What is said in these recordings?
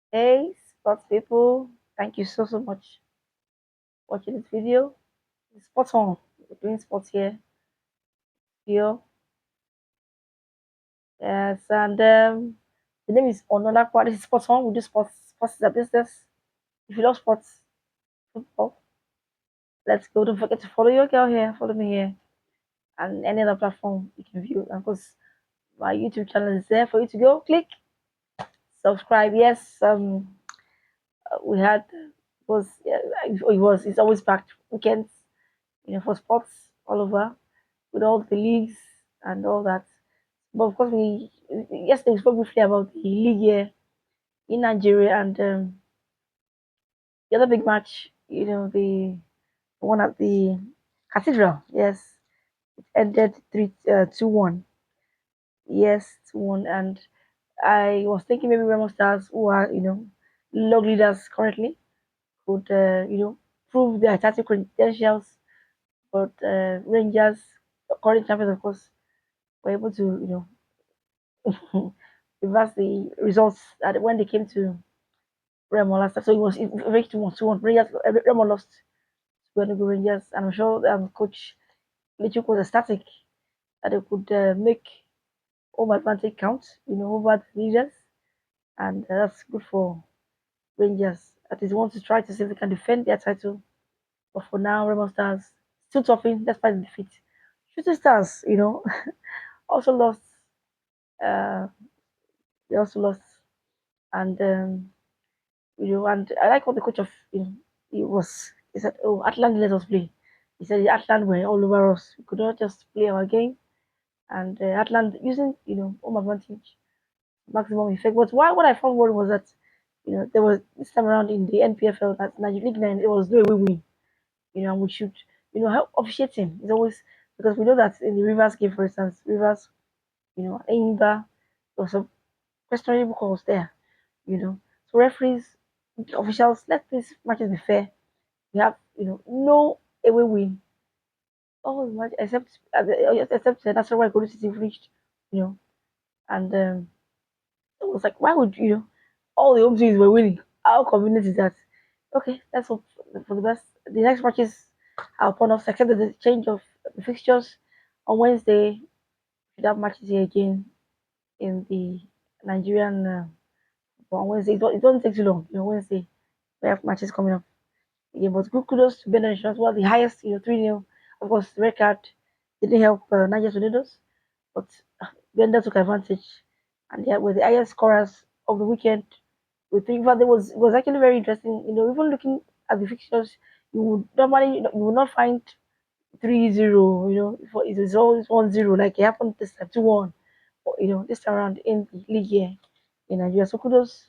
Hey, sports people, thank you so much for watching this video. It's spot on. We're doing sports here. Yes, and the name is Onola Kwa. This is spot on. We do sports. Sports is a business. If you love sports, football, let's go. Don't forget to follow your girl here. Follow me here, and any other platform you can view. And of course, my YouTube channel is there for you to go click subscribe. Yes, we had was yeah, it's always packed weekends, for sports all over with all the leagues and all that. But of course, we yesterday we spoke briefly about the league here in Nigeria and the other big match. The one at the Cathedral. Yes, it ended 2-1. Yes, 2-1. And I was thinking maybe Remo Stars, who are log leaders currently, could prove their tactical credentials. But Rangers, current champions, of course, were able to reverse the results that when they came to Remo last time. So it reached 2-1. Rangers, Remo lost to Enugu Rangers, and I'm sure Coach Lichuk was ecstatic that they could make home advantage count, over the leaders, and that's good for Rangers. At least want to try to see if they can defend their title. But for now, Remo Stars still topping despite the defeat. Shooting Stars, also lost. Uh, they also lost, and and I like what the coach of he said, "Oh, Atlant let us play." He said, "Atlant were all over us. We could not just play our game." And Atlant using home advantage, maximum effect. But what I found worrying was that there was this time around in the NPFL, that Nigeria League Nine, it was no way win. And we should help officiating is always, because we know that in the Rivers game, for instance, Rivers, Enyimba, there was some questionable calls there. So referees, officials, let these matches be fair. We have no away win. All the match except Nasarawa Golden City reached, you know, and it was like, why would all the home teams were winning? How convenient is that? Okay, let's hope for the best. The next matches are upon us, except that the change of the fixtures on Wednesday. We should have matches here again in the Nigerian. On Wednesday, it doesn't take too long. Wednesday we have matches coming up. Yeah, but good kudos to Benin Insurance. Well, the highest, 3-0. Of course, the red card didn't help Niger Tornadoes, but Bender took advantage, and they were the highest scorers of the weekend. With three, but it was actually very interesting. Even looking at the fixtures, you would normally you would not find 3-0. For it is always 1-0, like it happened this time 2-1. This time around in the league here in Nigeria. So kudos,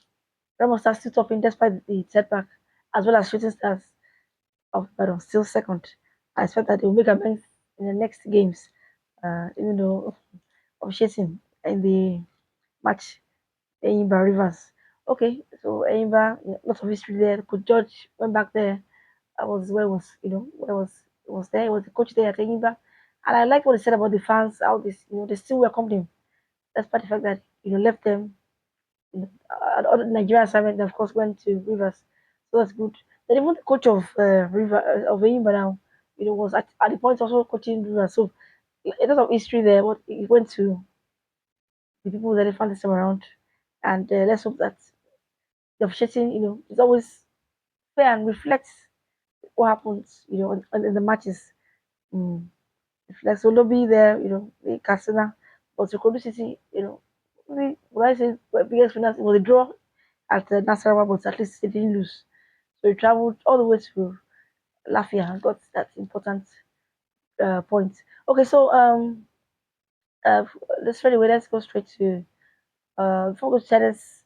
Ramos are still topping despite the setback, as well as Shooting Stars of Ibadan still second. I expect that they will make amends in the next games, even though officiating in the match, Enyimba Rivers. Okay, so Enyimba, lots of history there. Could George went back there. I was where was where was there. He was the coach there at Enyimba, and I like what he said about the fans. How this they still welcomed him, despite the fact that left them. Other Nigerian assignment, of course, went to Rivers, so that's good. Then even the coach of of Enyimba now, was at the point also coaching Rivers. So a lot of history there. But he went to the people that they found this time around, and let's hope that the officiating, is always fair and reflects what happens, in the matches. Mm. Reflects Olobi there, the Casina, but Sokoto City, what I say, biggest winners, it was a draw at Nasarawa, but at least they didn't lose. So he traveled all the way to Lafia and got that important point. Okay, so uh, let's straight away, let's go straight to before we go to tennis.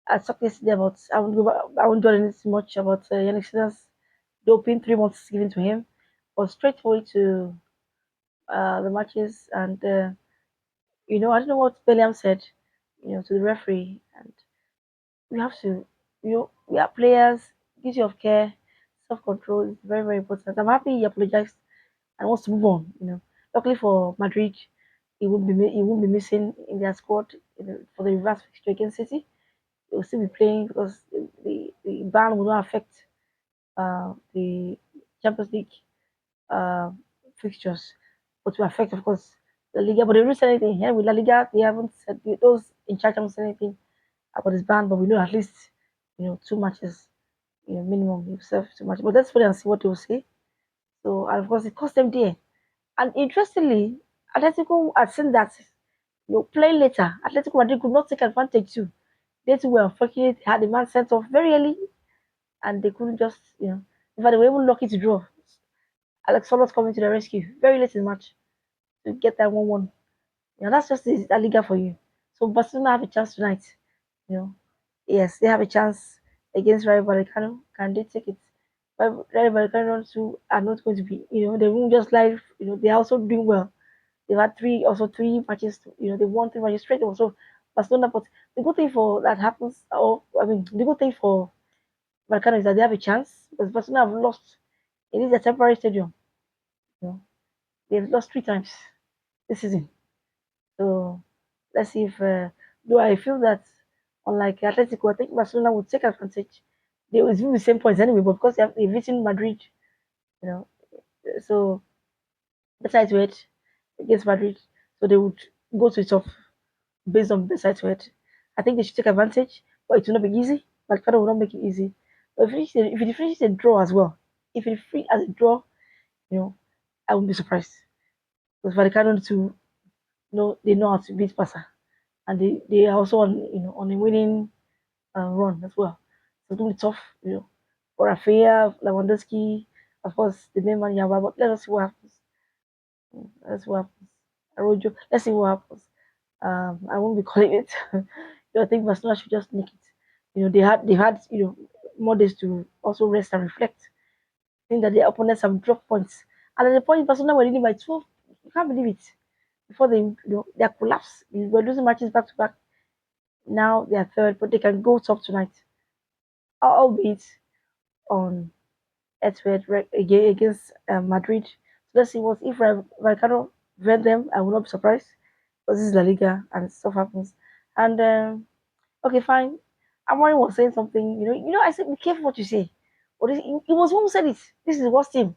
I talked yesterday about I won't dwell on it too much about Yannick Sinner's doping 3 months given to him, but straight away to the matches. And I don't know what Bellingham said, to the referee, and we have to, we are players. Duty of care, self control is very very important. I'm happy he apologized and wants to move on. Luckily for Madrid, he won't be missing in their squad for the reverse fixture against City. they will still be playing because the ban will not affect the Champions League uh, fixtures, but will affect, of course, La Liga. But they didn't say anything. Here with La Liga, they haven't said, those in charge haven't said anything about this ban, but we know at least, two matches, minimum, you serve 2 matches. But let's wait and see what they will say. So, and of course, it cost them dear. And interestingly, Atletico had seen that, playing later, Atletico Madrid could not take advantage too. They too were unfortunate, had the man sent off very early, and they couldn't just, in fact, they were even lucky to draw. Alex Solos coming to the rescue very late in the match to get that 1-1. That's just the La Liga for you. So Barcelona have a chance tonight. You know, yes, they have a chance against Rayo Vallecano. Can they take it? But Rayo Vallecano too are not going to be. They won't just like. They're also doing well. They've had three matches. They won 3 matches straight. Also, Barcelona. But the good thing for that happens, or I mean, the good thing for Vallecano is that they have a chance because Barcelona have lost. It is a temporary stadium. You know, they've lost 3 times this season. So let's see if though I feel that unlike Atletico, I think Barcelona would take advantage. They will do the same points anyway, but because they've beaten Madrid, you know, so besides weight against Madrid, so they would go to the top based on besides weight. I think they should take advantage, but it will not be easy. Vallecano will not make it easy. But if it finishes a draw as well, if it free as a draw, you know, I wouldn't be surprised because Vallecano to they know how to beat Barca, and they are also on a winning run as well. So it's gonna be tough, for Rafinha, Lewandowski, of course, the main man Yawa. But let us see what happens. Let's see what happens. Arojo, let's see what happens. I won't be calling it. I think Barcelona should just make it. They had more days to also rest and reflect. I think that their opponents have dropped points, and at the point Barcelona were leading by 12. You can't believe it. Before they collapse, they were losing matches back to back. Now they are third, but they can go top tonight, albeit on Etihad against Madrid. So let's see what if Vallecano prevent them. I will not be surprised because this is La Liga and stuff happens. And okay, fine. Amorim was saying something. I said be careful what you say. But it was one who said it. This is the worst team,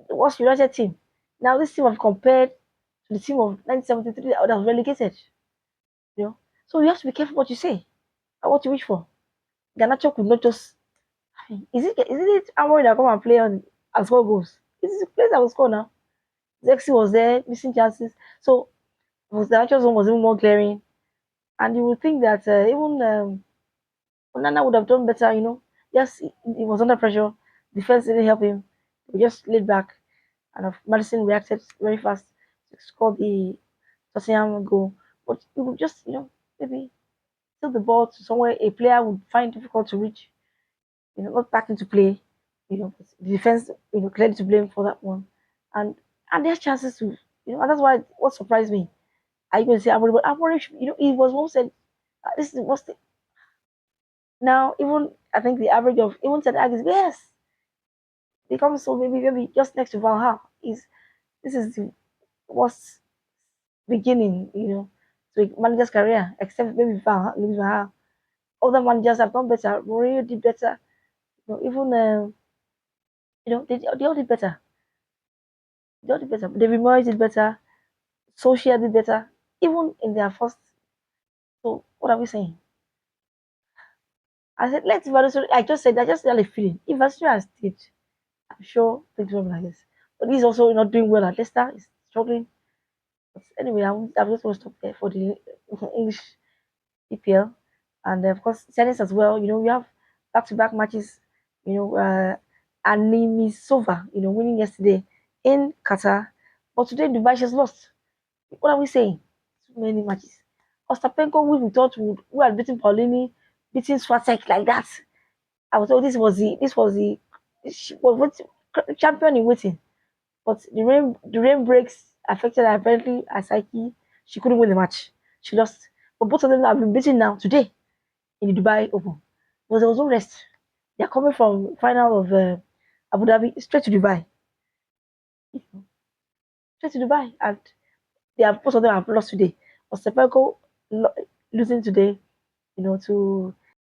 the worst United team. Now this team have compared to the team of 1973 that was relegated. So you have to be careful what you say and what you wish for. Garnacho could not just. Is it Amorim that come and play and score goals? This is the place that will score now. Zexi was there, missing chances. So the actual one was even more glaring. And you would think that even Onana would have done better, Yes, he was under pressure. Defense didn't help him. He just laid back. And Madison reacted very fast to score the Tottenham goal. But he would just, maybe tilt the ball to somewhere a player would find difficult to reach. Not back into play. The defense, clearly to blame for that one. And there's chances to, and that's why what surprised me. Are you going to say Amorim? But Amorim, he was once said, this is the worst thing. Now, even I think the average of even said Agis, yes, they come so maybe just next to Valhalla is this is the worst beginning, to a manager's career, except maybe Valhalla. Other managers have done better. Mourinho did better. Even they all did better. They all did better. David Moyes did better. Solskjaer did better. Even in their first. So what are we saying? I said let's Barcelona. I just had a feeling. If Barcelona has stayed, I'm sure things will be like this. But he's also not doing well at Leicester. He's struggling. But anyway, I'm just going to stop there for the English EPL. And of course, tennis as well. You have back to back matches. You know, uh, Animisova, winning yesterday in Qatar. But today, Dubai has lost. What are we saying? Too many matches. Ostapenko, we thought who had beaten Paulini, beating Swatek like that. I was told this was the she was champion in waiting. But the rain breaks affected her apparently her psyche. She couldn't win the match. She lost. But both of them have been beaten now today in the Dubai Open. But there was no rest. They are coming from final of Abu Dhabi straight to Dubai. Straight to Dubai. And they have both of them have lost today. Ostapenko losing today, to